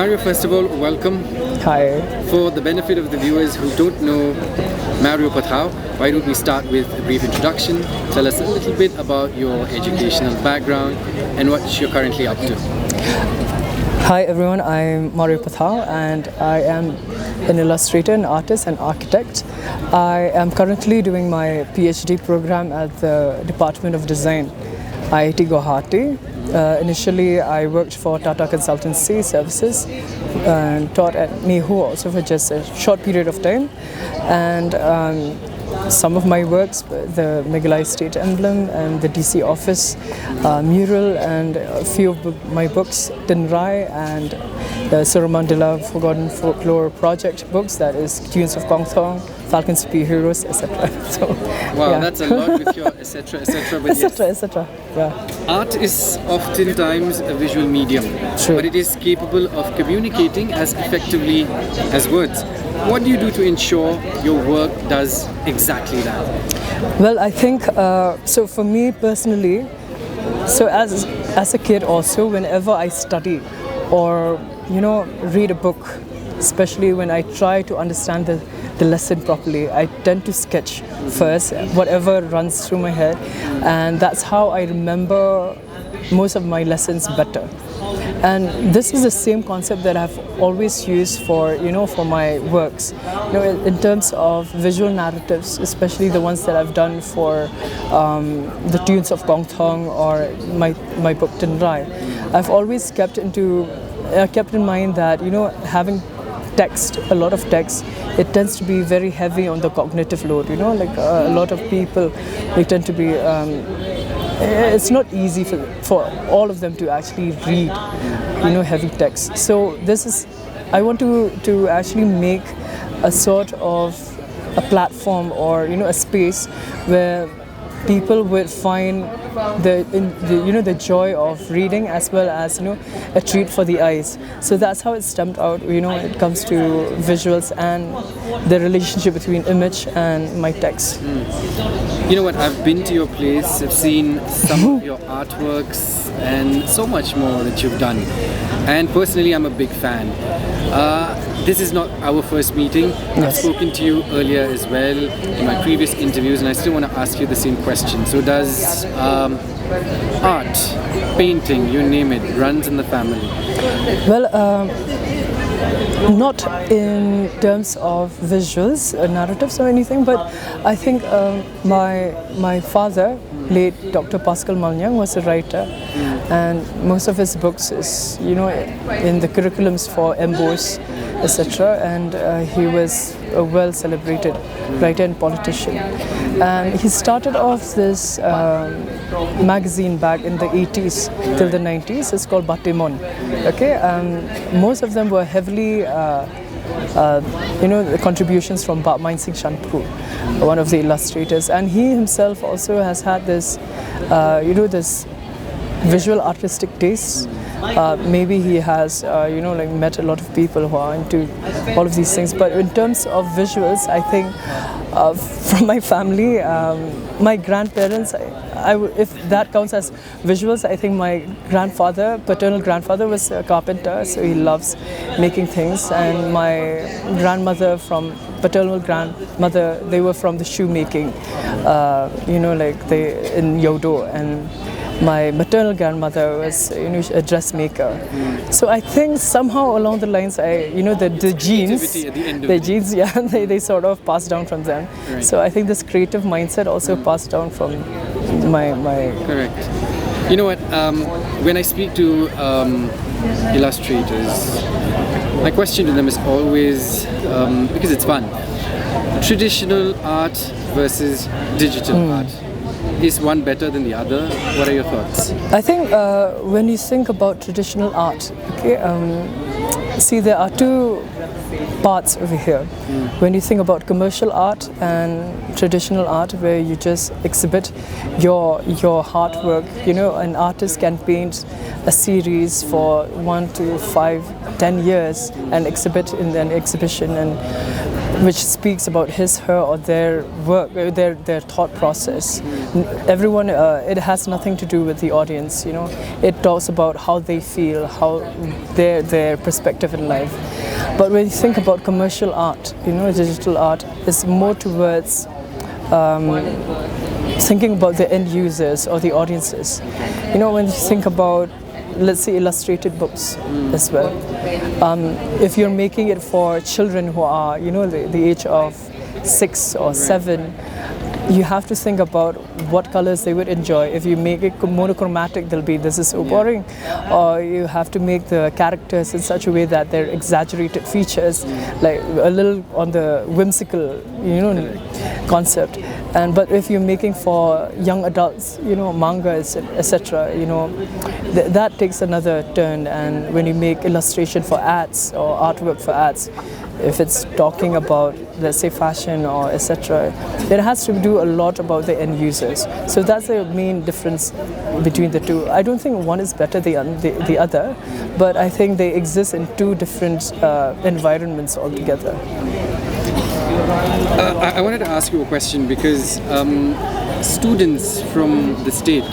Mario, first of all, welcome. Hi. For the benefit of the viewers who don't know Mario Pathao, why don't we start with a brief introduction? Tell us a little bit about your educational background and what you're currently up to. Hi everyone, I'm Mario Pathao and I am an illustrator, an artist and architect. I am currently doing my PhD program at the Department of Design, IIT Guwahati. Initially I worked for Tata Consultancy Services and taught at NEHU also for just a short period of time. And some of my works, the Meghalaya State Emblem and the DC Office mural, and a few of my books, Tin Rai and the Suramandala Forgotten Folklore Project books, that is Tunes of Kongthong, Falcon Spear Heroes, etc. So, wow, yeah. That's a lot with your etc. etc. etc. Yeah. Art is oftentimes a visual medium, True. but it is capable of communicating as effectively as words. What do you do to ensure your work does exactly that? Well, I think, so for me personally, so as a kid also, whenever I study or, read a book, especially when I try to understand the lesson properly, I tend to sketch first, whatever runs through my head, and that's how I remember most of my lessons better. And this is the same concept that I've always used for my works. In terms of visual narratives, especially the ones that I've done for the Tunes of Kongthong or my book Tin Rai, I've always kept in mind that having text, a lot of text, it tends to be very heavy on the cognitive load. Like a lot of people, they tend to be. It's not easy for all of them to actually read, heavy text. So I want to actually make a sort of a platform or a space where people would find the joy of reading, as well as a treat for the eyes. So that's how it stemmed out when it comes to visuals and the relationship between image and my text. You know what, I've been to your place, I've seen some of your artworks and so much more that you've done, and personally I'm a big fan. This is not our first meeting. Yes. I've spoken to you earlier as well in my previous interviews, and I still want to ask you the same question. So does art, painting, you name it, runs in the family? Well, not in terms of visuals, narratives or anything, but I think my father, late Dr. Pascal Malnyang, was a writer, and most of his books is in the curriculums for MBOs, etc. And he was a well celebrated writer and politician. And he started off this magazine back in the 80s till the 90s. It's called Batemon. Okay, most of them were heavily the contributions from Mein Singh Shanpu, one of the illustrators, and he himself also has had this this visual artistic taste. Maybe he has met a lot of people who are into all of these things, but in terms of visuals, I think from my family, my grandparents, if that counts as visuals, I think my paternal grandfather was a carpenter, so he loves making things, and my grandmother from paternal grandmother, they were from the shoemaking, they in Yodo, and my maternal grandmother was a dressmaker. So I think somehow along the lines, the genes, yeah, they sort of passed down from them. Right. So I think this creative mindset also passed down from my. Correct. You know what? When I speak to illustrators, my question to them is always, because it's fun, traditional art versus digital art. Is one better than the other? What are your thoughts? I think when you think about traditional art, okay, see, there are two parts over here. When you think about commercial art and traditional art, where you just exhibit your hard work, an artist can paint a series for 1 to 5, 10 years and exhibit in an exhibition, and which speaks about his, her, or their work, their thought process. Everyone, it has nothing to do with the audience. It talks about how they feel, how their perspective in life. But when you think about commercial art, digital art is more towards thinking about the end users or the audiences. When you think about, let's say, illustrated books as well. If you're making it for children who are, the age of 6 or 7, you have to think about what colors they would enjoy. If you make it monochromatic, they'll be, this is so boring. Or you have to make the characters in such a way that they're exaggerated features, like a little on the whimsical, concept. But if you're making for young adults, mangas, etc., that takes another turn. And when you make illustration for ads or artwork for ads, if it's talking about, let's say, fashion or etc., it has to do a lot about the end users. So that's the main difference between the two. I don't think one is better than the other, but I think they exist in two different environments altogether. I wanted to ask you a question because students from the state,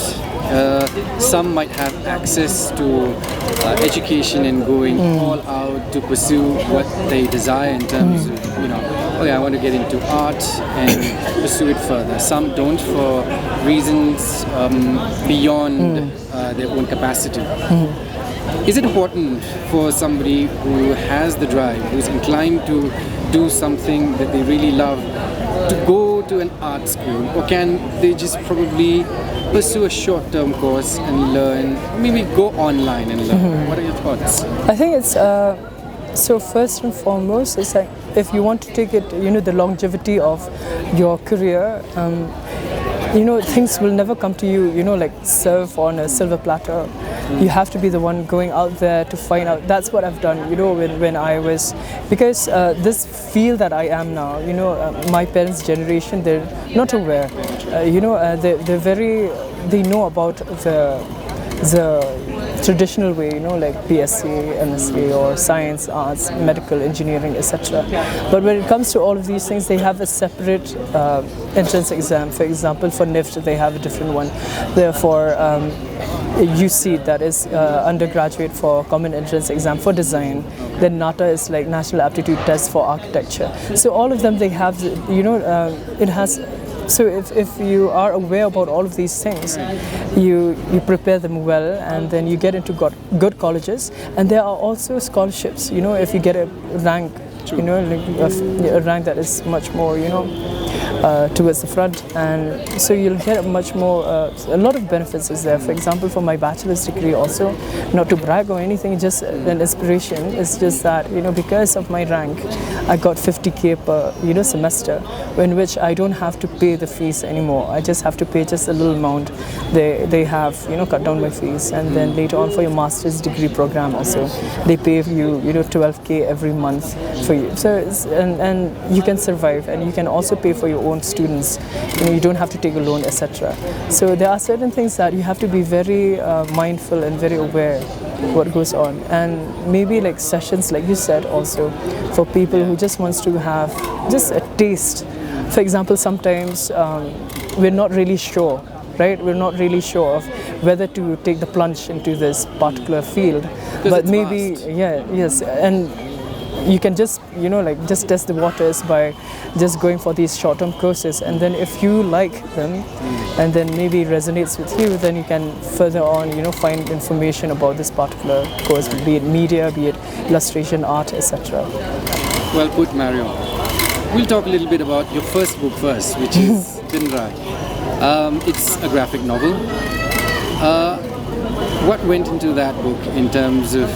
some might have access to education and going all out to pursue what they desire in terms of, okay, I want to get into art and pursue it further. Some don't for reasons beyond their own capacity. Is it important for somebody who has the drive, who's inclined to do something that they really love, to go to an art school, or can they just probably pursue a short-term course and learn, maybe go online and learn? What are your thoughts? I think it's so first and foremost, it's like if you want to take it, the longevity of your career, things will never come to you, like serve on a silver platter. You have to be the one going out there to find out. That's what I've done, when I was, because this field that I am now, my parents' generation, they're not aware. They're very, they know about the traditional way, like BSc, MSc, or science, arts, medical, engineering, etc. But when it comes to all of these things, they have a separate entrance exam. For example, for NIFT, they have a different one. Therefore, UC, that is undergraduate for common entrance exam for design. Then NATA is like National Aptitude Test for architecture. So all of them, they have, it has. So if you are aware about all of these things, you prepare them well, and then you get into good colleges. And there are also scholarships, if you get a rank, a rank that is much more, towards the front, and so you'll get much more, a lot of benefits is there. For example, for my bachelor's degree also, not to brag or anything, just an inspiration, it's just that, because of my rank, I got 50K per, semester, in which I don't have to pay the fees anymore. I just have to pay just a little amount. They have, cut down my fees, and then later on for your master's degree program also, they pay you, 12K every month for you. So it's, and you can survive, and you can also pay for your own students. You don't have to take a loan, etc. So there are certain things that you have to be very mindful and very aware what goes on, and maybe like sessions, like you said, also for people who just wants to have just a taste. For example, sometimes we're not really sure. Right, we're not really sure of whether to take the plunge into this particular field, but maybe vast. And you can just just test the waters by just going for these short-term courses, and then if you like them and then maybe it resonates with you, then you can further on find information about this particular course, be it media, be it illustration, art, etc. Well put, Mario. We'll talk a little bit about your first book first, which is Pinrai. It's a graphic novel. What went into that book in terms of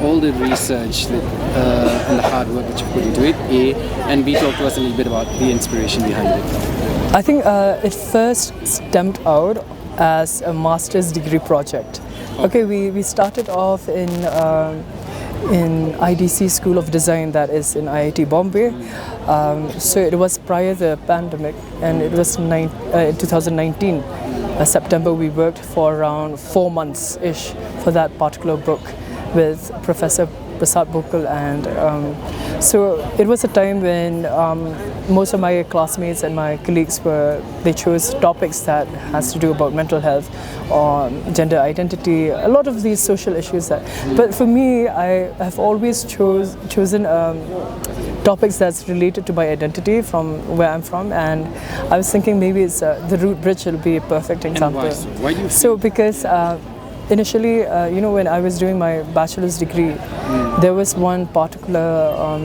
all the research and the hard work that you put into it, A, and B, talk to us a little bit about the inspiration behind it. I think it first stemmed out as a master's degree project. Okay, we started off in in IDC School of Design, that is in IIT Bombay. So it was prior to the pandemic, and it was in 2019, September. We worked for around 4 months-ish for that particular book with Professor Prasad Bokal, and so it was a time when most of my classmates and my colleagues they chose topics that has to do about mental health or gender identity, a lot of these social issues but for me, I have always chosen topics that's related to my identity from where I'm from, and I was thinking maybe it's the Root Bridge will be a perfect example. And why? Why do you so because initially, when I was doing my bachelor's degree, there was one particular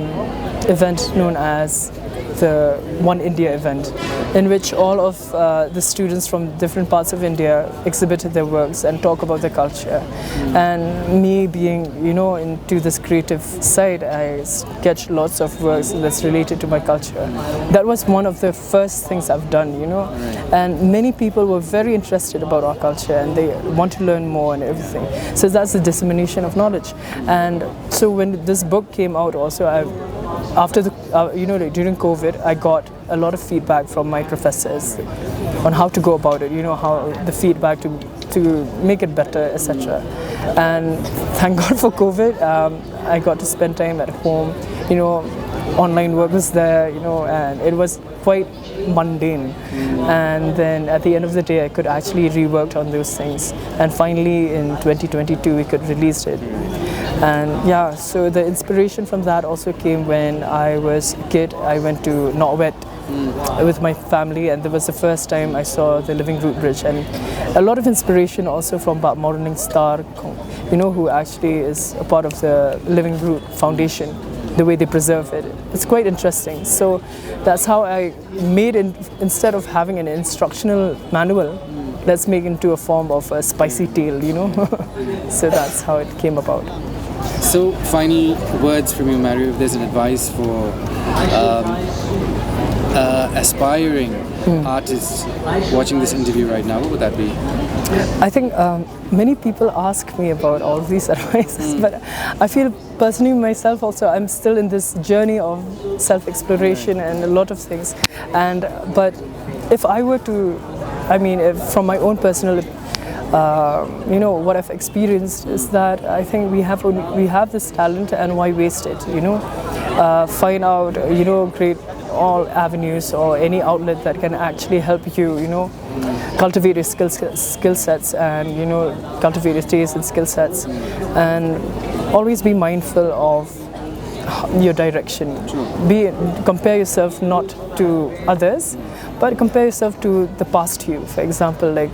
event known as the One India event, in which all of the students from different parts of India exhibited their works and talk about their culture. And me being, into this creative side, I sketched lots of works that's related to my culture. That was one of the first things I've done, And many people were very interested about our culture and they want to learn more and everything. So that's the dissemination of knowledge. And so when this book came out also, after during COVID, I got a lot of feedback from my professors on how to go about it, how the feedback to make it better, etc. And thank God for COVID, I got to spend time at home, online work was there, and it was quite mundane. And then at the end of the day, I could actually rework on those things. And finally, in 2022, we could release it. And yeah, so the inspiration from that also came when I was a kid. I went to Norwet with my family, and that was the first time I saw the Living Root Bridge. And a lot of inspiration also from Bob Morning Star, who actually is a part of the Living Root Foundation, the way they preserve it. It's quite interesting. So that's how I made it, instead of having an instructional manual, let's make it into a form of a spicy tale, So that's how it came about. So, final words from you, Mario, if there's an advice for aspiring artists watching this interview right now, what would that be? I think many people ask me about all of these advices, but I feel personally myself also, I'm still in this journey of self-exploration and a lot of things. But if I were to, from my own personal what I've experienced is that I think we have this talent, and why waste it? Find out, create all avenues or any outlet that can actually help you, cultivate your skill sets and cultivate your tastes and skill sets, and always be mindful of your direction. Compare yourself not to others, but compare yourself to the past you. For example, like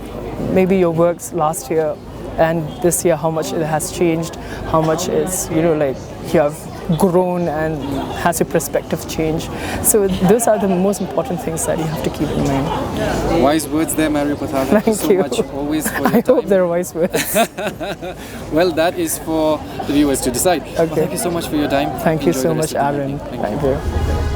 maybe your works last year and this year, how much it has changed, how much is you have grown and has your perspective changed. So those are the most important things that you have to keep in mind. Wise words there, Mario Pathaga. Thank you so much always for your time. I hope they're wise words. Well, that is for the viewers to decide. Okay. Well, thank you so much for your time. Thank you so much, Aaron. Thank you.